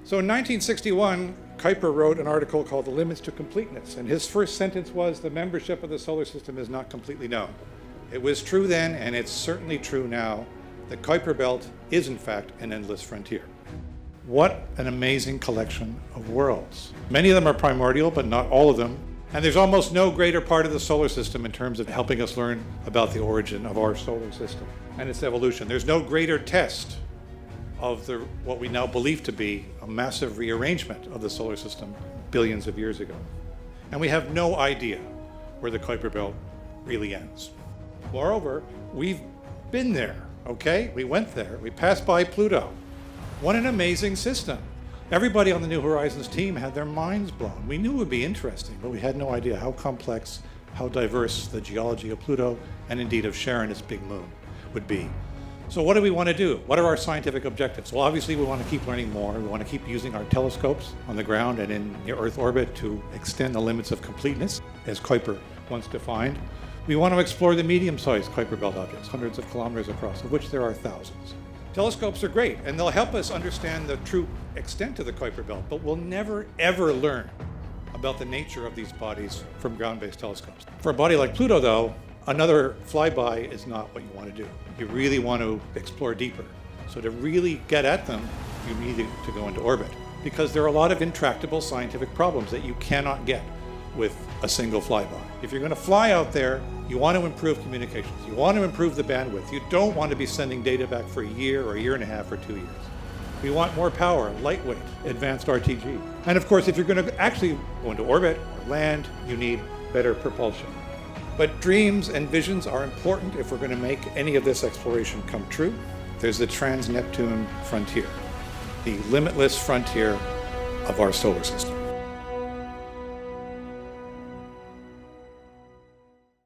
So in 1961, Kuiper wrote an article called The Limits to Completeness, and his first sentence was, the membership of the solar system is not completely known. It was true then, and it's certainly true now, that Kuiper Belt is in fact an endless frontier. What an amazing collection of worlds. Many of them are primordial, but not all of them. And there's almost no greater part of the solar system in terms of helping us learn about the origin of our solar system and its evolution. There's no greater test of what we now believe to be a massive rearrangement of the solar system billions of years ago. And we have no idea where the Kuiper Belt really ends. Moreover, we've been there, okay? We went there. We passed by Pluto. What an amazing system. Everybody on the New Horizons team had their minds blown. We knew it would be interesting, but we had no idea how complex, how diverse the geology of Pluto, and indeed of Charon, its big moon, would be. So what do we want to do? What are our scientific objectives? Well, obviously we want to keep learning more. We want to keep using our telescopes on the ground and in the Earth orbit to extend the limits of completeness, as Kuiper once defined. We want to explore the medium-sized Kuiper Belt objects, hundreds of kilometers across, of which there are thousands. Telescopes are great, and they'll help us understand the true extent of the Kuiper Belt, but we'll never, ever learn about the nature of these bodies from ground-based telescopes. For a body like Pluto, though, another flyby is not what you want to do. You really want to explore deeper. So to really get at them, you need to go into orbit, because there are a lot of intractable scientific problems that you cannot get with a single flyby. If you're going to fly out there, you want to improve communications. You want to improve the bandwidth. You don't want to be sending data back for a year or a year and a half or 2 years. We want more power, lightweight, advanced RTG. And of course, if you're going to actually go into orbit or land, you need better propulsion. But dreams and visions are important if we're going to make any of this exploration come true. There's the trans-Neptune frontier, the limitless frontier of our solar system.